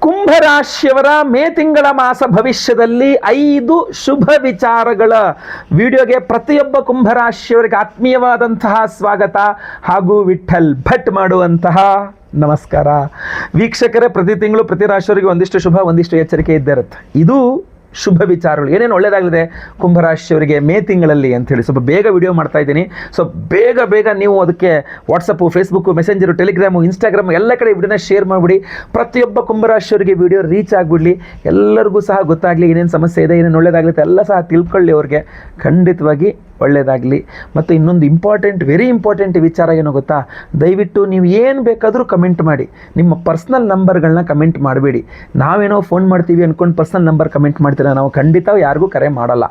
ಕುಂಭರಾಶಿಯವರ ಮೇ ತಿಂಗಳ ಮಾಸ ಭವಿಷ್ಯದಲ್ಲಿ 5 ಶುಭ ವಿಚಾರಗಳ ವಿಡಿಯೋಗೆ ಪ್ರತಿಯೊಬ್ಬ ಕುಂಭರಾಶಿಯವರಿಗೆ ಆತ್ಮೀಯವಾದಂತಹ ಸ್ವಾಗತ ಹಾಗೂ ವಿಠಲ್ ಭಟ್ ಮಾಡುವಂತಹ ನಮಸ್ಕಾರ. ವೀಕ್ಷಕರೇ, ಪ್ರತಿ ತಿಂಗಳು ಪ್ರತಿ ರಾಶಿಯವರಿಗೆ ಒಂದಿಷ್ಟು ಶುಭ ಒಂದಿಷ್ಟು ಎಚ್ಚರಿಕೆ ಇದ್ದೇ ಇರುತ್ತೆ. ಇದು ಶುಭ ವಿಚಾರಗಳು ಏನೇನು ಒಳ್ಳೆಯದಾಗಲಿದೆ ಕುಂಭರಾಶಿಯವರಿಗೆ ಮೇ ತಿಂಗಳಲ್ಲಿ ಅಂಥೇಳಿ ಸ್ವಲ್ಪ ಬೇಗ ವಿಡಿಯೋ ಮಾಡ್ತಾ ಇದ್ದೀನಿ. ಸೊ ಬೇಗ ನೀವು ಅದಕ್ಕೆ WhatsApp, Facebook, messenger, Telegram, Instagram ಎಲ್ಲ ಕಡೆ ವಿಡಿಯೋನ ಶೇರ್ ಮಾಡಿಬಿಡಿ. ಪ್ರತಿಯೊಬ್ಬ ಕುಂಭರಾಶಿಯವರಿಗೆ ವಿಡಿಯೋ ರೀಚ್ ಆಗಿಬಿಡಲಿ, ಎಲ್ಲರಿಗೂ ಸಹ ಗೊತ್ತಾಗಲಿ ಏನೇನು ಸಮಸ್ಯೆ ಇದೆ, ಏನೇನು ಒಳ್ಳೆಯದಾಗಲಿದೆ ಎಲ್ಲ ಸಹ ತಿಳ್ಕೊಳ್ಳಿ. ಅವ್ರಿಗೆ ಖಂಡಿತವಾಗಿ ಒಳ್ಳೆಯದಾಗಲಿ. ಮತ್ತು ಇನ್ನೊಂದು ವೆರಿ ಇಂಪಾರ್ಟೆಂಟ್ ವಿಚಾರ ಏನೋ ಗೊತ್ತಾ, ದಯವಿಟ್ಟು ನೀವು ಏನು ಬೇಕಾದರೂ ಕಮೆಂಟ್ ಮಾಡಿ. ನಿಮ್ಮ ಪರ್ಸ್ನಲ್ ನಂಬರ್ಗಳನ್ನ ಕಮೆಂಟ್ ಮಾಡಬೇಡಿ. ನಾವೇನೋ ಫೋನ್ ಮಾಡ್ತೀವಿ ಅಂದ್ಕೊಂಡು ಪರ್ಸ್ನಲ್ ನಂಬರ್ ಕಮೆಂಟ್ ಮಾಡ್ತೀರಾ, ನಾವು ಖಂಡಿತ ಯಾರಿಗೂ ಕರೆ ಮಾಡಲ್ಲ.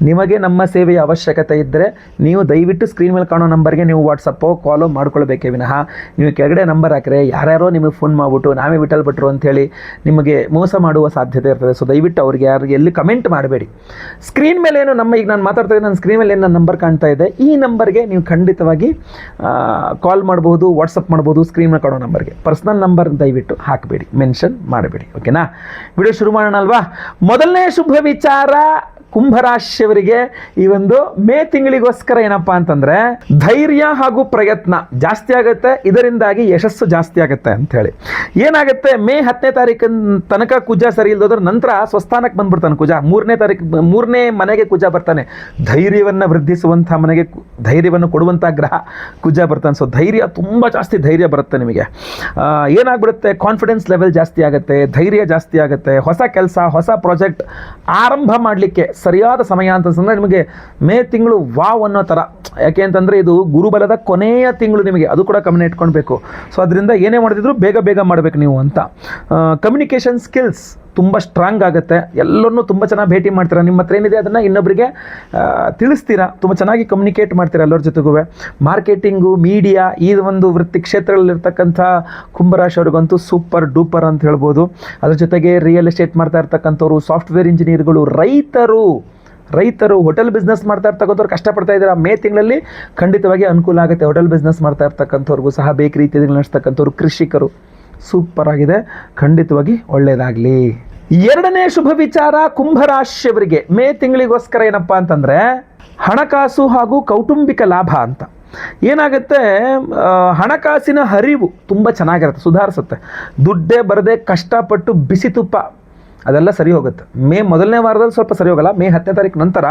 ನಿಮಗೆ ನಮ್ಮ ಸೇವೆಯ ಅವಶ್ಯಕತೆ ಇದ್ದರೆ ನೀವು ದಯವಿಟ್ಟು ಸ್ಕ್ರೀನ್ ಮೇಲೆ ಕಾಣೋ ನಂಬರ್ಗೆ ನೀವು ವಾಟ್ಸಪ್ಪೋ ಕಾಲೋ ಮಾಡ್ಕೊಳ್ಬೇಕೇ ವಿನಃ ನೀವು ಕೆಳಗಡೆ ನಂಬರ್ ಹಾಕಿದ್ರೆ ಯಾರ್ಯಾರೋ ನಿಮಗೆ ಫೋನ್ ಮಾಡಿಬಿಟ್ಟು ನಾವೇ ವಿಠಲ್ ಭಟ್ರು ಅಂಥೇಳಿ ನಿಮಗೆ ಮೋಸ ಮಾಡುವ ಸಾಧ್ಯತೆ ಇರ್ತದೆ. ಸೊ ದಯವಿಟ್ಟು ಅವ್ರಿಗೆ ಯಾರಿಗೆ ಎಲ್ಲಿ ಕಮೆಂಟ್ ಮಾಡಬೇಡಿ. ಸ್ಕ್ರೀನ್ ಮೇಲೆ ಏನು ಈಗ ನಾನು ಮಾತಾಡ್ತಾ ಇದ್ದೀನಿ, ನನ್ನ ಸ್ಕ್ರೀನ್ ಮೇಲೆ ಏನು ನನ್ನ ನಂಬರ್ ಕಾಣ್ತಾ ಇದೆ, ಈ ನಂಬರ್ಗೆ ನೀವು ಖಂಡಿತವಾಗಿ ಕಾಲ್ ಮಾಡ್ಬೋದು, ವಾಟ್ಸಪ್ ಮಾಡ್ಬೋದು. ಸ್ಕ್ರೀನ್ ಮೇಲೆ ಕಾಣೋ ನಂಬರ್ಗೆ ಪರ್ಸ್ನಲ್ ನಂಬರ್ ದಯವಿಟ್ಟು ಹಾಕಬೇಡಿ, ಮೆನ್ಷನ್ ಮಾಡಬೇಡಿ. ಓಕೆನಾ? ವಿಡಿಯೋ ಶುರು ಮಾಡೋಣ ಅಲ್ವಾ? ಮೊದಲನೇ ಶುಭ ವಿಚಾರ ಕುಂಭರಾಶಿಯವರಿಗೆ ಈ ಒಂದು ಮೇ ತಿಂಗಳಿಗೋಸ್ಕರ ಏನಪ್ಪ ಅಂತಂದ್ರೆ ಧೈರ್ಯ ಹಾಗೂ ಪ್ರಯತ್ನ ಜಾಸ್ತಿ ಆಗುತ್ತೆ, ಇದರಿಂದಾಗಿ ಯಶಸ್ಸು ಜಾಸ್ತಿ ಆಗುತ್ತೆ ಅಂತ ಹೇಳಿ. ಏನಾಗುತ್ತೆ, ಮೇ 10ನೇ ತಾರೀಕಿನ ತನಕ ಕುಜ ಸರಿ ಇಲ್ಲದೋದ್ರ ನಂತರ ಸ್ವಸ್ಥಾನಕ್ಕೆ ಬಂದ್ಬಿಡ್ತಾನೆ ಕುಜ. 3ನೇ ಮನೆಗೆ ಕುಜ ಬರ್ತಾನೆ. ಧೈರ್ಯವನ್ನು ವೃದ್ಧಿಸುವಂಥ ಮನೆಗೆ ಧೈರ್ಯವನ್ನು ಕೊಡುವಂಥ ಗ್ರಹ ಕುಜ ಬರ್ತಾನೆ. ಸೊ ಧೈರ್ಯ ತುಂಬ ಜಾಸ್ತಿ ಧೈರ್ಯ ಬರುತ್ತೆ ನಿಮಗೆ. ಏನಾಗ್ಬಿಡುತ್ತೆ, ಕಾನ್ಫಿಡೆನ್ಸ್ ಲೆವೆಲ್ ಜಾಸ್ತಿ ಆಗುತ್ತೆ, ಧೈರ್ಯ ಜಾಸ್ತಿ ಆಗುತ್ತೆ. ಹೊಸ ಕೆಲಸ, ಹೊಸ ಪ್ರಾಜೆಕ್ಟ್ ಆರಂಭ ಮಾಡಲಿಕ್ಕೆ ಸರಿಯಾದ ಸಮಯ ಅಂತಂದ್ರೆ ನಿಮಗೆ ಮೇ ತಿಂಗಳು ವಾವ್ ಅನ್ನೋ ಥರ. ಯಾಕೆ ಅಂತಂದರೆ ಇದು ಗುರುಬಲದ ಕೊನೆಯ ತಿಂಗಳು ನಿಮಗೆ, ಅದು ಕೂಡ ಗಮನ ಇಟ್ಕೊಳ್ಬೇಕು. ಸೊ ಅದರಿಂದ ಏನೇ ಮಾಡಿದ್ರು ಬೇಗ ಮಾಡಬೇಕು ನೀವು ಅಂತ. ಕಮ್ಯುನಿಕೇಷನ್ ಸ್ಕಿಲ್ಸ್ ತುಂಬ ಸ್ಟ್ರಾಂಗ್ ಆಗುತ್ತೆ. ಎಲ್ಲರನ್ನೂ ತುಂಬ ಚೆನ್ನಾಗಿ ಭೇಟಿ ಮಾಡ್ತೀರಾ. ನಿಮ್ಮ ಹತ್ರ ಏನಿದೆ ಅದನ್ನು ಇನ್ನೊಬ್ಬರಿಗೆ ತಿಳಿಸ್ತೀರಾ. ತುಂಬ ಚೆನ್ನಾಗಿ ಕಮ್ಯುನಿಕೇಟ್ ಮಾಡ್ತೀರಾ ಎಲ್ಲರ ಜೊತೆಗೂ. ಮಾರ್ಕೆಟಿಂಗು, ಮೀಡಿಯಾ, ಈ ಒಂದು ವೃತ್ತಿ ಕ್ಷೇತ್ರಗಳಲ್ಲಿರ್ತಕ್ಕಂಥ ಕುಂಭರಾಶಿಯವ್ರಿಗಂತೂ ಸೂಪರ್ ಡೂಪರ್ ಅಂತ ಹೇಳ್ಬೋದು. ಅದ್ರ ಜೊತೆಗೆ ರಿಯಲ್ ಎಸ್ಟೇಟ್ ಮಾಡ್ತಾ ಇರ್ತಕ್ಕಂಥವ್ರು, ಸಾಫ್ಟ್ವೇರ್ ಇಂಜಿನಿಯರ್ಗಳು, ರೈತರು, ಹೋಟೆಲ್ ಬಿಸ್ನೆಸ್ ಮಾಡ್ತಾ ಇರ್ತಕ್ಕಂಥವ್ರು ಕಷ್ಟಪಡ್ತಾ ಇದ್ದಾರೆ. ಮೇ ತಿಂಗಳಲ್ಲಿ ಖಂಡಿತವಾಗಿ ಅನುಕೂಲ ಆಗುತ್ತೆ. ಹೋಟೆಲ್ ಬಿಸ್ನೆಸ್ ಮಾಡ್ತಾ ಇರ್ತಕ್ಕಂಥವ್ರಿಗೂ ಸಹ, ಬೇಕರಿ ಇತ್ಯಾದಿಗಳು ನಡೆಸ್ತಕ್ಕಂಥವ್ರು, ಕೃಷಿಕರು, ಸೂಪರ್ ಆಗಿದೆ. ಖಂಡಿತವಾಗಿ ಒಳ್ಳೆಯದಾಗಲಿ. ಎರಡನೇ ಶುಭ ವಿಚಾರ ಕುಂಭರಾಶಿಯವರಿಗೆ ಮೇ ತಿಂಗಳಿಗೋಸ್ಕರ ಏನಪ್ಪ ಅಂತಂದರೆ ಹಣಕಾಸು ಹಾಗೂ ಕೌಟುಂಬಿಕ ಲಾಭ ಅಂತ. ಏನಾಗುತ್ತೆ, ಹಣಕಾಸಿನ ಹರಿವು ತುಂಬ ಚೆನ್ನಾಗಿರುತ್ತೆ, ಸುಧಾರಿಸುತ್ತೆ. ದುಡ್ಡೇ ಬರದೆ ಕಷ್ಟಪಟ್ಟು ಬಿಸಿ ತುಪ್ಪ ಅದೆಲ್ಲ ಸರಿ ಹೋಗುತ್ತೆ. ಮೇ ಮೊದಲನೇ ವಾರದಲ್ಲಿ ಸ್ವಲ್ಪ ಸರಿ ಹೋಗಲ್ಲ. ಮೇ 10ನೇ ತಾರೀಕು ನಂತರ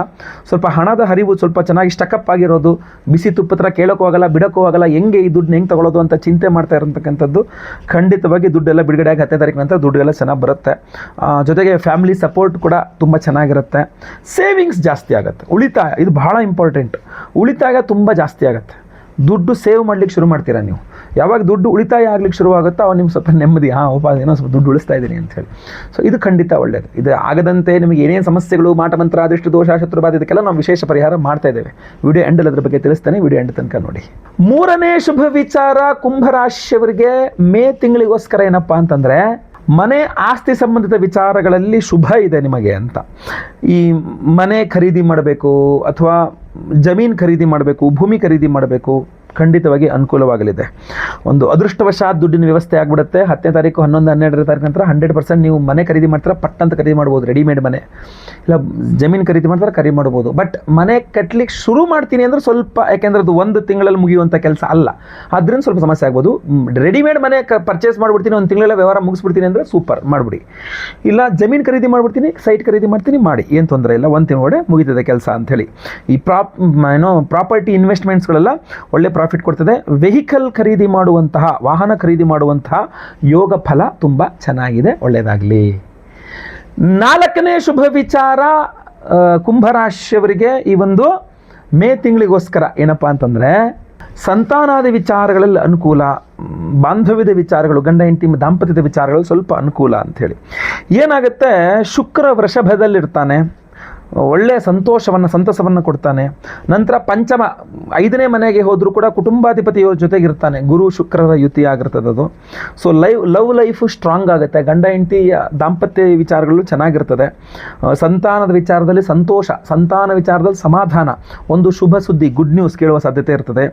ಸ್ವಲ್ಪ ಹಣದ ಹರಿವು ಸ್ವಲ್ಪ ಚೆನ್ನಾಗಿ ಸ್ಟಕಪ್ ಆಗಿರೋದು, ಬಿಸಿ ತುಪ್ಪ ಹತ್ರ ಕೇಳೋಕ್ಕೂ ಆಗಲ್ಲ, ಬಿಡೋಕ್ಕೂ ಆಗಲ್ಲ, ಹೆಂಗೆ ಈ ದುಡ್ಡನ್ನ ಹೆಂಗೆ ತೊಗೊಳ್ಳೋದು ಅಂತ ಚಿಂತೆ ಮಾಡ್ತಾ ಇರತಕ್ಕಂಥದ್ದು. ಖಂಡಿತವಾಗಿ ದುಡ್ಡೆಲ್ಲ ಬಿಡುಗಡೆ ಆಗಿ 10ನೇ ತಾರೀಕು ನಂತರ ದುಡ್ಡೆಲ್ಲ ಚೆನ್ನಾಗಿ ಬರುತ್ತೆ. ಜೊತೆಗೆ ಫ್ಯಾಮಿಲಿ ಸಪೋರ್ಟ್ ಕೂಡ ತುಂಬ ಚೆನ್ನಾಗಿರುತ್ತೆ. ಸೇವಿಂಗ್ಸ್ ಜಾಸ್ತಿ ಆಗುತ್ತೆ. ಉಳಿತಾಯ ಇದು ಬಹಳ ಇಂಪಾರ್ಟೆಂಟ್. ಉಳಿತಾಯ ತುಂಬ ಜಾಸ್ತಿ ಆಗುತ್ತೆ. ದುಡ್ಡು ಸೇವ್ ಮಾಡ್ಲಿಕ್ಕೆ ಶುರು ಮಾಡ್ತೀರಾ ನೀವು. ಯಾವಾಗ ದುಡ್ಡು ಉಳಿತಾಯ ಆಗ್ಲಿಕ್ಕೆ ಶುರುವಾಗುತ್ತೋ ಅವಾಗ ನಿಮ್ಗೆ ಸ್ವಲ್ಪ ನೆಮ್ಮದಿ, ಏನೋ ಸ್ವಲ್ಪ ದುಡ್ಡು ಉಳಿಸ್ತಾ ಇದ್ದೀನಿ ಅಂಥೇಳಿ. ಸೊ ಇದು ಖಂಡಿತ ಒಳ್ಳೆಯದು. ಇದು ಆಗದಂತೆ ನಿಮಗೆ ಏನೇನು ಸಮಸ್ಯೆಗಳು, ಮಾಟಮಂತ್ರ, ಅದೃಷ್ಟ ದೋಷ, ಶತ್ರುಬಾಧೆ, ಇದಕ್ಕೆಲ್ಲ ನಾವು ವಿಶೇಷ ಪರಿಹಾರ ಮಾಡ್ತಾ ಇದ್ದೇವೆ. ವಿಡಿಯೋ ಎಂಡಲ್ಲಿ ಅದ್ರ ಬಗ್ಗೆ ತಿಳಿಸ್ತೇನೆ, ವಿಡಿಯೋ ಎಂಡ್ ತನಕ ನೋಡಿ. ಮೂರನೇ ಶುಭ ವಿಚಾರ ಕುಂಭರಾಶಿಯವರಿಗೆ ಮೇ ತಿಂಗಳಿಗೋಸ್ಕರ ಏನಪ್ಪ ಅಂತಂದರೆ ಮನೆ ಆಸ್ತಿ ಸಂಬಂಧಿತ ವಿಚಾರಗಳಲ್ಲಿ ಶುಭ ಇದೆ ನಿಮಗೆ ಅಂತ. ಈ ಮನೆ ಖರೀದಿ ಮಾಡಬೇಕು ಅಥವಾ ಜಮೀನು ಖರೀದಿ ಮಾಡಬೇಕು, ಭೂಮಿ ಖರೀದಿ ಮಾಡಬೇಕು, ಖಂಡಿತವಾಗಿ ಅನುಕೂಲವಾಗಲಿದೆ. ಒಂದು ಅದೃಷ್ಟವಶಾತ್ ದುಡ್ಡಿನ ವ್ಯವಸ್ಥೆ ಆಗಿಬಿಡುತ್ತೆ. 10ನೇ ತಾರೀಕು, 11, 12ನೇ ತಾರೀಕು ನಂತರ 100% ನೀವು ಮನೆ ಖರೀದಿ ಮಾಡ್ತಾರೆ, ಪಟ್ಟಂತ ಖರೀದಿ ಮಾಡ್ಬೋದು. ರೆಡಿಮೇಡ್ ಮನೆ ಇಲ್ಲ ಜಮೀನು ಖರೀದಿ ಮಾಡ್ತಾರೆ, ಖರೀದಿ ಮಾಡ್ಬೋದು. ಬಟ್ ಮನೆ ಕಟ್ಟಲಿಕ್ಕೆ ಶುರು ಮಾಡ್ತೀನಿ ಅಂದರೆ ಸ್ವಲ್ಪ, ಯಾಕೆಂದರೆ ಅದು ಒಂದು ತಿಂಗಳಲ್ಲಿ ಮುಗಿಯುವಂಥ ಕೆಲಸ ಅಲ್ಲ, ಅದರಿಂದ ಸ್ವಲ್ಪ ಸಮಸ್ಯೆ ಆಗ್ಬೋದು. ರೆಡಿಮೇಡ್ ಮನೆ ಪರ್ಚೇಸ್ ಮಾಡಿಬಿಡ್ತೀನಿ, ಒಂದು ತಿಂಗಳ ವ್ಯವಹಾರ ಮುಗಿಸ್ಬಿಡ್ತೀನಿ ಅಂದರೆ ಸೂಪರ್ ಮಾಡಿಬಿಡಿ. ಇಲ್ಲ ಜಮೀನು ಖರೀದಿ ಮಾಡಿಬಿಡ್ತೀನಿ, ಸೈಟ್ ಖರೀದಿ ಮಾಡ್ತೀನಿ, ಮಾಡಿ, ಏನು ತೊಂದರೆ ಇಲ್ಲ, ಒಂದು ತಿಂಗಳೊಳಗೆ ಮುಗಿತದೆ ಕೆಲಸ ಅಂಥೇಳಿ. ಈ ಪ್ರಾಪರ್ಟಿ ಇನ್ವೆಸ್ಟ್ಮೆಂಟ್ಸ್ಗಳೆಲ್ಲ ಒಳ್ಳೆ ಪ್ರಾಫಿಟ್ ಕೊಡ್ತದೆ. ವೆಹಿಕಲ್ ಖರೀದಿ ಮಾಡುವಂತಹ, ವಾಹನ ಖರೀದಿ ಮಾಡುವಂತಹ ಯೋಗ ಫಲ ತುಂಬ ಚೆನ್ನಾಗಿದೆ. ಒಳ್ಳೆಯದಾಗಲಿ. ನಾಲ್ಕನೇ ಶುಭ ವಿಚಾರ ಕುಂಭರಾಶಿಯವರಿಗೆ ಈ ಒಂದು ಮೇ ತಿಂಗಳಿಗೋಸ್ಕರ ಏನಪ್ಪ ಅಂತಂದರೆ ಸಂತಾನಾದಿ ವಿಚಾರಗಳಲ್ಲಿ ಅನುಕೂಲ, ಬಾಂಧವ್ಯದ ವಿಚಾರಗಳು, ಗಂಡ ಹೆಂಡತಿ ದಾಂಪತ್ಯದ ವಿಚಾರಗಳು ಸ್ವಲ್ಪ ಅನುಕೂಲ ಅಂಥೇಳಿ. ಏನಾಗುತ್ತೆ, ಶುಕ್ರ ವೃಷಭದಲ್ಲಿರ್ತಾನೆ, ಒಳ್ಳೆಯ ಸಂತಸವನ್ನು ಕೊಡ್ತಾನೆ. ನಂತರ ಪಂಚಮ 5ನೇ ಮನೆಗೆ ಹೋದರೂ ಕೂಡ ಕುಟುಂಬಾಧಿಪತಿ ಜೊತೆಗಿರ್ತಾನೆ. ಗುರು ಶುಕ್ರರ ಯುತಿ ಆಗಿರ್ತದೆ ಅದು. ಸೊ ಲವ್ ಲೈಫು ಸ್ಟ್ರಾಂಗ್ ಆಗುತ್ತೆ. ಗಂಡ ಹೆಂಡತಿಯ ದಾಂಪತ್ಯ ವಿಚಾರಗಳು ಚೆನ್ನಾಗಿರ್ತದೆ. ಸಂತಾನದ ವಿಚಾರದಲ್ಲಿ ಸಂತೋಷ, ಸಂತಾನ ವಿಚಾರದಲ್ಲಿ ಸಮಾಧಾನ, ಒಂದು ಶುಭ ಸುದ್ದಿ, ಗುಡ್ ನ್ಯೂಸ್ ಕೇಳುವ ಸಾಧ್ಯತೆ ಇರ್ತದೆ.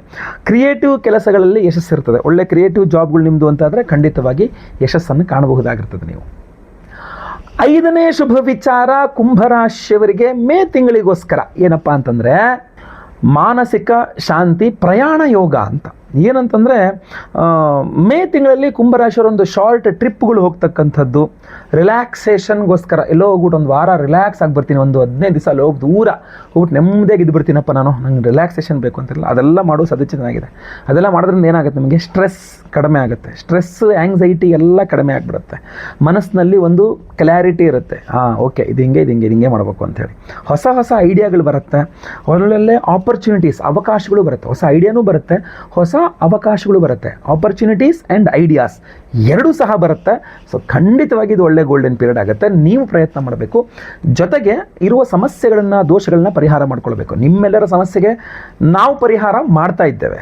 ಕ್ರಿಯೇಟಿವ್ ಕೆಲಸಗಳಲ್ಲಿ ಯಶಸ್ಸಿರ್ತದೆ. ಒಳ್ಳೆ ಕ್ರಿಯೇಟಿವ್ ಜಾಬ್ಗಳು ನಿಮ್ಮದು ಅಂತಾದರೆ ಖಂಡಿತವಾಗಿ ಯಶಸ್ಸನ್ನು ಕಾಣಬಹುದಾಗಿರ್ತದೆ ನೀವು. 5ನೇ ಶುಭ ವಿಚಾರ ಕುಂಭರಾಶಿಯವರಿಗೆ ಮೇ ತಿಂಗಳಿಗೋಸ್ಕರ ಏನಪ್ಪ ಅಂತಂದರೆ ಮಾನಸಿಕ ಶಾಂತಿ, ಪ್ರಯಾಣ ಯೋಗ ಅಂತ. ಏನಂತಂದರೆ ಮೇ ತಿಂಗಳಲ್ಲಿ ಕುಂಭರಾಶಿಯವರೊಂದು ಶಾರ್ಟ್ ಟ್ರಿಪ್ಗಳು ಹೋಗ್ತಕ್ಕಂಥದ್ದು, ರಿಲ್ಯಾಕ್ಸೇಷನ್ಗೋಸ್ಕರ ಎಲ್ಲೋ ಹೋಗ್ಬಿಟ್ಟು ಒಂದು ವಾರ ರಿಲ್ಯಾಕ್ಸ್ ಆಗಿ ಬರ್ತೀನಿ, ಒಂದು 15 ದಿವಸ ಅಲ್ಲಿ ಹೋಗಿ ದೂರ ಹೋಗ್ಬಿಟ್ಟು ನೆಮ್ಮದಿಯಾಗಿ ಇದ್ದು ಬಿಡ್ತೀನಪ್ಪ ನಾನು, ನಂಗೆ ರಿಲ್ಯಾಕ್ಸೇಷನ್ ಬೇಕು ಅಂತಿಲ್ಲ, ಅದೆಲ್ಲ ಮಾಡೋದು ಸದ್ಯ ಚೆನ್ನಾಗಿದೆ. ಅದೆಲ್ಲ ಮಾಡೋದ್ರಿಂದ ಏನಾಗುತ್ತೆ, ನಿಮಗೆ ಸ್ಟ್ರೆಸ್ ಕಡಿಮೆ ಆಗುತ್ತೆ, ಸ್ಟ್ರೆಸ್ ಆ್ಯಂಗ್ಸೈಟಿ ಎಲ್ಲ ಕಡಿಮೆ ಆಗಿಬಿಡುತ್ತೆ, ಮನಸ್ಸಿನಲ್ಲಿ ಒಂದು ಕ್ಲಾರಿಟಿ ಇರುತ್ತೆ. ಓಕೆ, ಇದು ಹಿಂಗೆ ಮಾಡಬೇಕು ಅಂಥೇಳಿ ಹೊಸ ಹೊಸ ಐಡಿಯಾಗಳು ಬರುತ್ತೆ, ಒಳ್ಳೊಳ್ಳೆ ಆಪರ್ಚುನಿಟೀಸ್, ಅವಕಾಶಗಳು ಬರುತ್ತೆ, ಹೊಸ ಐಡಿಯಾನೂ ಬರುತ್ತೆ, ಹೊಸ ಅವಕಾಶಗಳು ಬರುತ್ತೆ, ಆಪರ್ಚುನಿಟೀಸ್ ಆ್ಯಂಡ್ ಐಡಿಯಾಸ್ ಎರಡೂ ಸಹ ಬರುತ್ತೆ. ಸೊ ಖಂಡಿತವಾಗಿ ಇದು ಒಳ್ಳೆ ಗೋಲ್ಡನ್ ಪೀರಿಯಡ್ ಆಗುತ್ತೆ. ನೀವು ಪ್ರಯತ್ನ ಮಾಡಬೇಕು, ಜೊತೆಗೆ ಇರುವ ಸಮಸ್ಯೆಗಳನ್ನು, ದೋಷಗಳನ್ನ ಪರಿಹಾರ ಮಾಡ್ಕೊಳ್ಬೇಕು. ನಿಮ್ಮೆಲ್ಲರ ಸಮಸ್ಯೆಗೆ ನಾವು ಪರಿಹಾರ ಮಾಡ್ತಾ ಇದ್ದೇವೆ.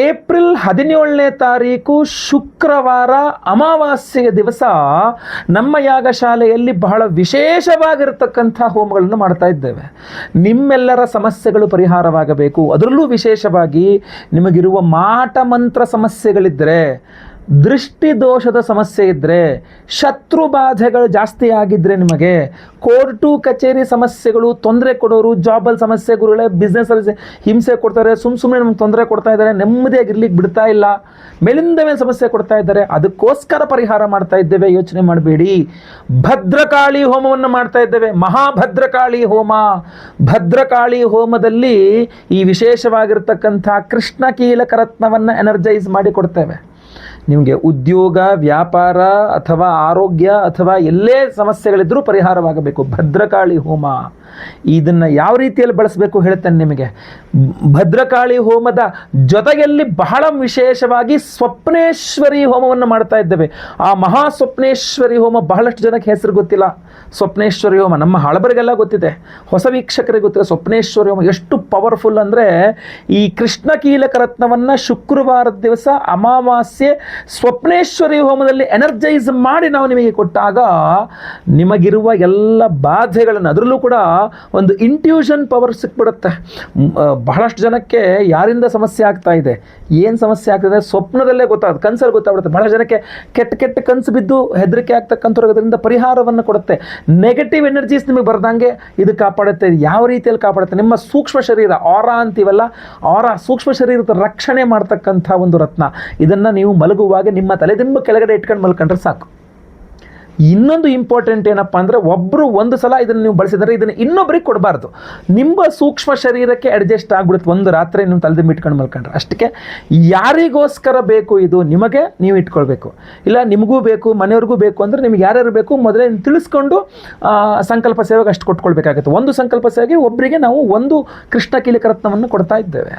ಏಪ್ರಿಲ್ 17ನೇ ತಾರೀಕು ಶುಕ್ರವಾರ ಅಮಾವಾಸ್ಯೆಯ ದಿವಸ ನಮ್ಮ ಯಾಗಶಾಲೆಯಲ್ಲಿ ಬಹಳ ವಿಶೇಷವಾಗಿರ್ತಕ್ಕಂಥ ಹೋಮಗಳನ್ನು ಮಾಡ್ತಾ ಇದ್ದೇವೆ. ನಿಮ್ಮೆಲ್ಲರ ಸಮಸ್ಯೆಗಳು ಪರಿಹಾರವಾಗಬೇಕು, ಅದರಲ್ಲೂ ವಿಶೇಷವಾಗಿ ನಿಮಗಿರುವ ಮಾಟ ಮಂತ್ರ ಸಮಸ್ಯೆಗಳಿದ್ದರೆ, ದೃಷ್ಟಿ ದೋಷದ ಸಮಸ್ಯೆ ಇದ್ದರೆ, ಶತ್ರು ಬಾಧೆಗಳು ಜಾಸ್ತಿ ಆಗಿದ್ದರೆ, ನಿಮಗೆ ಕೋರ್ಟು ಕಚೇರಿ ಸಮಸ್ಯೆಗಳು, ತೊಂದರೆ ಕೊಡೋರು, ಜಾಬಲ್ಲಿ ಸಮಸ್ಯೆಗಳು, ಬಿಸ್ನೆಸ್ಸಲ್ಲಿ ಹಿಂಸೆ ಕೊಡ್ತಾರೆ, ಸುಮ್ಮನೆ ನಮ್ಗೆ ತೊಂದರೆ ಕೊಡ್ತಾ ಇದ್ದಾರೆ, ನೆಮ್ಮದಿಯಾಗಿರ್ಲಿಕ್ಕೆ ಬಿಡ್ತಾ ಇಲ್ಲ, ಮೇಲಿಂದ ಮೇಲೆ ಸಮಸ್ಯೆ ಕೊಡ್ತಾ ಇದ್ದಾರೆ, ಅದಕ್ಕೋಸ್ಕರ ಪರಿಹಾರ ಮಾಡ್ತಾ ಇದ್ದೇವೆ. ಯೋಚನೆ ಮಾಡಬೇಡಿ. ಭದ್ರಕಾಳಿ ಹೋಮವನ್ನು ಮಾಡ್ತಾ ಇದ್ದೇವೆ, ಮಹಾಭದ್ರಕಾಳಿ ಹೋಮ. ಭದ್ರಕಾಳಿ ಹೋಮದಲ್ಲಿ ಈ ವಿಶೇಷವಾಗಿರ್ತಕ್ಕಂಥ ಕೃಷ್ಣ ಕೀಲಕ ರತ್ನವನ್ನು ಎನರ್ಜೈಸ್ ಮಾಡಿ ಕೊಡ್ತೇವೆ. ನಿಮಗೆ ಉದ್ಯೋಗ, ವ್ಯಾಪಾರ ಅಥವಾ ಆರೋಗ್ಯ ಅಥವಾ ಎಲ್ಲೇ ಸಮಸ್ಯೆಗಳಿದ್ರೂ ಪರಿಹಾರವಾಗಬೇಕು. ಭದ್ರಕಾಳಿ ಹೋಮ ಇದನ್ನು ಯಾವ ರೀತಿಯಲ್ಲಿ ಬಳಸಬೇಕು ಹೇಳ್ತೇನೆ ನಿಮಗೆ. ಭದ್ರಕಾಳಿ ಹೋಮದ ಜೊತೆಯಲ್ಲಿ ಬಹಳ ವಿಶೇಷವಾಗಿ ಸ್ವಪ್ನೇಶ್ವರಿ ಹೋಮವನ್ನು ಮಾಡ್ತಾ ಇದ್ದೇವೆ. ಆ ಮಹಾ ಸ್ವಪ್ನೇಶ್ವರಿ ಹೋಮ ಬಹಳಷ್ಟು ಜನಕ್ಕೆ ಹೆಸರು ಗೊತ್ತಿಲ್ಲ. ಸ್ವಪ್ನೇಶ್ವರಿ ಹೋಮ ನಮ್ಮ ಹಳಬರಿಗೆಲ್ಲ ಗೊತ್ತಿದೆ, ಹೊಸ ವೀಕ್ಷಕರಿಗೆ ಗೊತ್ತಿಲ್ಲ. ಸ್ವಪ್ನೇಶ್ವರಿ ಹೋಮ ಎಷ್ಟು ಪವರ್ಫುಲ್ ಅಂದರೆ, ಈ ಕೃಷ್ಣ ಕೀಲಕ ರತ್ನವನ್ನು ಶುಕ್ರವಾರದ ದಿವಸ ಅಮಾವಾಸ್ಯೆ ಸ್ವಪ್ನೇಶ್ವರಿ ಹೋಮದಲ್ಲಿ ಎನರ್ಜೈಸ್ ಮಾಡಿ ನಾವು ನಿಮಗೆ ಕೊಟ್ಟಾಗ ನಿಮಗಿರುವ ಎಲ್ಲ ಬಾಧೆಗಳನ್ನು, ಅದರಲ್ಲೂ ಕೂಡ ಒಂದು ಇಂಟ್ಯೂಷನ್ ಪವರ್ ಸಿಕ್ಬಿಡುತ್ತೆ. ಬಹಳಷ್ಟು ಜನಕ್ಕೆ ಯಾರಿಂದ ಸಮಸ್ಯೆ ಆಗ್ತಾ ಇದೆ, ಏನು ಸಮಸ್ಯೆ ಆಗ್ತಿದೆ ಸ್ವಪ್ನದಲ್ಲೇ ಗೊತ್ತಾಗುತ್ತೆ, ಕನಸಲ್ಲಿ ಗೊತ್ತಾಗ್ಬಿಡುತ್ತೆ. ಬಹಳ ಜನಕ್ಕೆ ಕೆಟ್ಟ ಕನಸು ಬಿದ್ದು ಹೆದರಿಕೆ ಆಗ್ತಕ್ಕಂಥವ್ರಿಗೆ ಅದರಿಂದ ಪರಿಹಾರವನ್ನು ಕೊಡುತ್ತೆ. ನೆಗೆಟಿವ್ ಎನರ್ಜೀಸ್ ನಿಮಗೆ ಬರ್ದಂಗೆ ಇದು ಕಾಪಾಡುತ್ತೆ. ಯಾವ ರೀತಿಯಲ್ಲಿ ಕಾಪಾಡುತ್ತೆ, ನಿಮ್ಮ ಸೂಕ್ಷ್ಮ ಶರೀರ, ಆರಾ ಅಂತೀವಲ್ಲ, ಆರಾ ಸೂಕ್ಷ್ಮ ಶರೀರದ ರಕ್ಷಣೆ ಮಾಡ್ತಕ್ಕಂಥ ಒಂದು ರತ್ನ. ಇದನ್ನು ನೀವು ಮಲಗುವಾಗ ನಿಮ್ಮ ತಲೆದಿಂಬ ಕೆಳಗಡೆ ಇಟ್ಕೊಂಡು ಮಲ್ಕೊಂಡ್ರೆ ಸಾಕು. ಇನ್ನೊಂದು ಇಂಪಾರ್ಟೆಂಟ್ ಏನಪ್ಪ ಅಂದರೆ, ಒಬ್ಬರು ಒಂದು ಸಲ ಇದನ್ನು ನೀವು ಬಳಸಿದರೆ ಇದನ್ನು ಇನ್ನೊಬ್ಬರಿಗೆ ಕೊಡಬಾರ್ದು. ನಿಮ್ಮ ಸೂಕ್ಷ್ಮ ಶರೀರಕ್ಕೆ ಅಡ್ಜಸ್ಟ್ ಆಗ್ಬಿಡುತ್ತೆ ಒಂದು ರಾತ್ರಿ ನೀವು ತಲೆದಿಂಬ ಇಟ್ಕೊಂಡು ಮಲ್ಕೊಂಡ್ರೆ. ಅಷ್ಟಕ್ಕೆ ಯಾರಿಗೋಸ್ಕರ ಬೇಕು ಇದು, ನಿಮಗೆ ನೀವು ಇಟ್ಕೊಳ್ಬೇಕು. ಇಲ್ಲ ನಿಮಗೂ ಬೇಕು, ಮನೆಯವ್ರಿಗೂ ಬೇಕು ಅಂದರೆ ನಿಮ್ಗೆ ಯಾರ್ಯಾರು ಬೇಕು ಮೊದಲೇ ತಿಳಿಸ್ಕೊಂಡು ಸಂಕಲ್ಪ ಸೇವೆಗೆ ಅಷ್ಟು ಕೊಟ್ಕೊಳ್ಬೇಕಾಗುತ್ತೆ. ಒಂದು ಸಂಕಲ್ಪ ಸೇವೆಗೆ ಒಬ್ಬರಿಗೆ ನಾವು ಒಂದು ಕೃಷ್ಣ ಕೀಲಕ ರತ್ನವನ್ನು ಕೊಡ್ತಾ ಇದ್ದೇವೆ.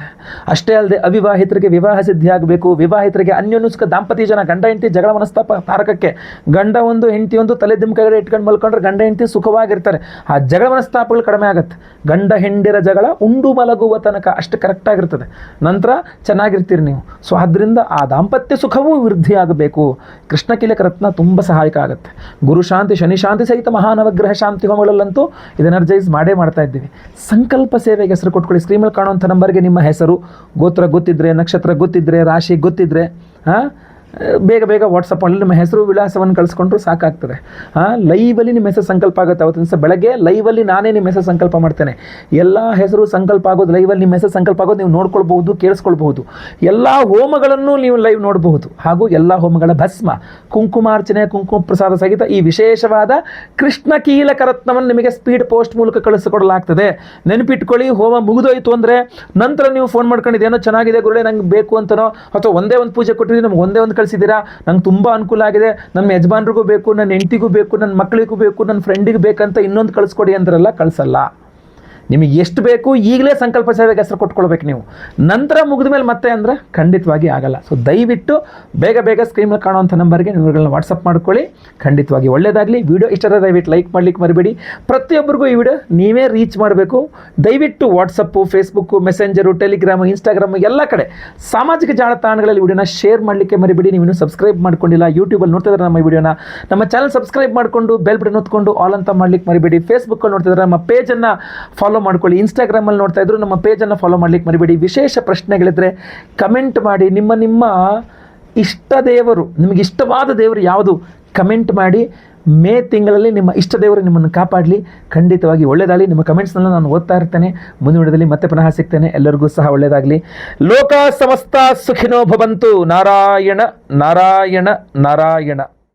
ಅಷ್ಟೇ ಅಲ್ಲದೆ ಅವಿವಾಹಿತರಿಗೆ ವಿವಾಹ ಸಿದ್ಧಿ ಆಗಬೇಕು, ವಿವಾಹಿತರಿಗೆ ಅನ್ಯೋನ್ಯಸ್ಕ ದಾಂಪತ್ಯ ಜನ, ಗಂಡ ಹೆಂಡತಿ ಜಗಳ ಮನಸ್ತಾಪ ತಾರಕಕ್ಕೆ, ಗಂಡ ಒಂದು ಹೆಂಡತಿ ಒಂದು ತಲೆ ದಿಂಬ ಕೆಳಗಡೆ ಇಟ್ಕೊಂಡು ಮಲ್ಕೊಂಡ್ರೆ ಗಂಡ ಹೆಂಡತಿ ಸುಖವಾಗಿರ್ತಾರೆ. ಆ ಜಗಳ ಮನಸ್ತಾಪಗಳು ಕಡಿಮೆ ಆಗುತ್ತೆ. ಗಂಡ ಹೆಂಡಿರ ಜಗಳ ಉಂಡು ಮಲಗುವ ತನಕ ಅಷ್ಟು ಕರೆಕ್ಟಾಗಿರ್ತದೆ, ನಂತರ ಚೆನ್ನಾಗಿರ್ತೀರಿ ನೀವು. ಸೊ ಆದ್ದರಿಂದ ಆ ದಾಂಪತ್ಯ ಸುಖವೂ ವೃದ್ಧಿ ಆಗಬೇಕು. ಕೃಷ್ಣ ಕೀಲಕ ರತ್ನ ತುಂಬ ಸಹಾಯಕ ಆಗುತ್ತೆ. ಗುರು ಶಾಂತಿ, ಶನಿ ಶಾಂತಿ ಸಹಿತ ಮಹಾನವಗ್ರಹ ಶಾಂತಿ ಹೋಮಗಳಲ್ಲಂತೂ ಇದು ಎನರ್ಜೈಸ್ ಮಾಡೇ ಮಾಡ್ತಾ ಇದ್ದೀವಿ. ಸಂಕಲ್ಪ ಸೇವೆಗೆ ಹೆಸರು ಕೊಟ್ಕೊಳ್ಳಿ. ಸ್ಕ್ರೀನಲ್ಲಿ ಕಾಣುವಂಥ ನಂಬರ್ಗೆ ನಿಮ್ಮ ಹೆಸರು, ಗೋತ್ರ ಗೊತ್ತಿದ್ರೆ, ನಕ್ಷತ್ರ ಗೊತ್ತಿದ್ರೆ, ರಾಶಿ ಗೊತ್ತಿದ್ರೆ ಬೇಗ ವಾಟ್ಸಪ್ಪಲ್ಲಿ ನಿಮ್ಮ ಹೆಸರು ವಿಳಾಸವನ್ನು ಕಳಿಸ್ಕೊಂಡ್ರು ಸಾಕಾಗ್ತದೆ. ಲೈವಲ್ಲಿ ನಿಮ್ಮ ಹೆಸರು ಸಂಕಲ್ಪ ಆಗುತ್ತೆ. ಅವತ್ತಿನ ದಿವಸ ಬೆಳಗ್ಗೆ ಲೈವಲ್ಲಿ ನಾನೇ ನಿಮ್ಮ ಹೆಸರು ಸಂಕಲ್ಪ ಮಾಡ್ತೇನೆ. ಎಲ್ಲ ಹೆಸರು ಸಂಕಲ್ಪ ಆಗೋದು ಲೈವಲ್ಲಿ, ನಿಮ್ಮ ಹೆಸರು ಸಂಕಲ್ಪ ಆಗೋದು ನೀವು ನೋಡ್ಕೊಳ್ಬಹುದು, ಕೇಳಿಸ್ಕೊಳ್ಬಹುದು. ಎಲ್ಲ ಹೋಮಗಳನ್ನು ನೀವು ಲೈವ್ ನೋಡಬಹುದು. ಹಾಗೂ ಎಲ್ಲ ಹೋಮಗಳ ಭಸ್ಮ, ಕುಂಕುಮಾರ್ಚನೆ, ಕುಂಕುಮ ಪ್ರಸಾದ ಸಹಿತ ಈ ವಿಶೇಷವಾದ ಕೃಷ್ಣ ಕೀಲಕ ರತ್ನವನ್ನು ನಿಮಗೆ ಸ್ಪೀಡ್ ಪೋಸ್ಟ್ ಮೂಲಕ ಕಳಿಸಿಕೊಡಲಾಗ್ತದೆ. ನೆನಪಿಟ್ಕೊಳ್ಳಿ, ಹೋಮ ಮುಗಿದೋಯ್ತು ಅಂದರೆ ನಂತರ ನೀವು ಫೋನ್ ಮಾಡ್ಕೊಂಡಿದ್ದು ಏನೋ ಚೆನ್ನಾಗಿದೆ ಗುರುಳೆ ನಂಗೆ ಬೇಕು ಅಂತನೋ, ಅಥವಾ ಒಂದೇ ಒಂದು ಪೂಜೆ ಕೊಟ್ಟಿದ್ದೀವಿ ನಮ್ಗೆ ಒಂದೇ ಒಂದು ಕಳಿಸಿದ್ದೀರಾ, ನಂಗೆ ತುಂಬ ಅನುಕೂಲ ಆಗಿದೆ, ನಮ್ಮ ಯಜಮಾನ್ರಿಗೂ ಬೇಕು, ನನ್ನ ಹೆಂಡತಿಗೂ ಬೇಕು, ನನ್ನ ಮಕ್ಕಳಿಗೂ ಬೇಕು, ನನ್ನ ಫ್ರೆಂಡಿಗೆ ಬೇಕಂತ ಇನ್ನೊಂದು ಕಳಿಸ್ಕೊಡಿ ಅಂತಾರಲ್ಲ, ಕಳಿಸಲ್ಲ. ನಿಮಗೆ ಎಷ್ಟು ಬೇಕು ಈಗಲೇ ಸಂಕಲ್ಪ ಸೇವೆಗೆ ಹೆಸರು ಕೊಟ್ಕೊಳ್ಬೇಕು ನೀವು. ನಂತರ ಮುಗಿದ ಮೇಲೆ ಮತ್ತೆ ಅಂದರೆ ಖಂಡಿತವಾಗಿ ಆಗಲ್ಲ. ಸೊ ದಯವಿಟ್ಟು ಬೇಗ ಸ್ಕ್ರೀನ್ ಮೇಲೆ ಕಾಣುವಂಥ ನಂಬರ್ಗೆ ನೀವುಗಳನ್ನ ವಾಟ್ಸಪ್ ಮಾಡ್ಕೊಳ್ಳಿ. ಖಂಡಿತವಾಗಿ ಒಳ್ಳೆಯದಾಗಲಿ. ವಿಡಿಯೋ ಇಷ್ಟರ ದಯವಿಟ್ಟು ಲೈಕ್ ಮಾಡಲಿಕ್ಕೆ ಮರಿಬೇಡಿ. ಪ್ರತಿಯೊಬ್ಬರಿಗೂ ಈ ವಿಡಿಯೋ ನೀವೇ ರೀಚ್ ಮಾಡಬೇಕು. ದಯವಿಟ್ಟು WhatsApp, Facebook, messenger, Telegram, Instagram ಎಲ್ಲ ಕಡೆ ಸಾಮಾಜಿಕ ಜಾಲತಾಣಗಳಲ್ಲಿ ವಿಡಿಯೋನ ಶೇರ್ ಮಾಡಲಿಕ್ಕೆ ಮರಿಬೇಡಿ. ನೀವು ಇನ್ನೂ ಸಬ್ಸ್ಕ್ರೈಬ್ ಮಾಡ್ಕೊಂಡಿಲ್ಲ, ಯೂಟ್ಯೂಬಲ್ಲಿ ನೋಡ್ತಿದ್ರೆ ನಮ್ಮ ವಿಡಿಯೋನ, ನಮ್ಮ ಚಾನಲ್ ಸಬ್ಸ್ಕ್ರೈಬ್ ಮಾಡಿಕೊಂಡು ಬೆಲ್ ಬಟನ್ ಒತ್ಕೊಂಡು ಆಲ್ ಅಂತ ಮಾಡ್ಲಿಕ್ಕೆ ಮರಿಬೇಡಿ. ಫೇಸ್ಬುಕ್ಕಲ್ಲಿ ನೋಡ್ತಿದ್ರೆ ನಮ್ಮ ಪೇಜನ್ನು ಫಾಲೋ ಮಾಡ್ಕೊಳ್ಳಿ. ಇನ್ಸ್ಟಾಗ್ರಾಮಲ್ಲಿ ನೋಡ್ತಾ ಇದ್ರು ನಮ್ಮ ಪೇಜನ್ನು ಫಾಲೋ ಮಾಡ್ಲಿಕ್ಕೆ ಮರಿಬೇಡಿ. ವಿಶೇಷ ಪ್ರಶ್ನೆಗಳಿದ್ರೆ ಕಮೆಂಟ್ ಮಾಡಿ. ನಿಮ್ಮ ಇಷ್ಟ ದೇವರು, ನಿಮಗೆ ಇಷ್ಟವಾದ ದೇವರು ಯಾವುದು ಕಮೆಂಟ್ ಮಾಡಿ. ಮೇ ತಿಂಗಳಲ್ಲಿ ನಿಮ್ಮ ಇಷ್ಟ ದೇವರು ನಿಮ್ಮನ್ನು ಕಾಪಾಡಲಿ. ಖಂಡಿತವಾಗಿ ಒಳ್ಳೆಯದಾಗಲಿ. ನಿಮ್ಮ ಕಮೆಂಟ್ಸ್ನೆಲ್ಲ ನಾನು ಓದ್ತಾ ಇರ್ತೇನೆ. ಮುಂದಿನ ವಿಡಿಯೋದಲ್ಲಿ ಮತ್ತೆ ಪುನಃ ಸಿಗ್ತೇನೆ. ಎಲ್ಲರಿಗೂ ಸಹ ಒಳ್ಳೆಯದಾಗಲಿ. ಲೋಕ ಸಮಸ್ತ ಸುಖಿನೋ ಭವಂತು. ನಾರಾಯಣ ನಾರಾಯಣ ನಾರಾಯಣ.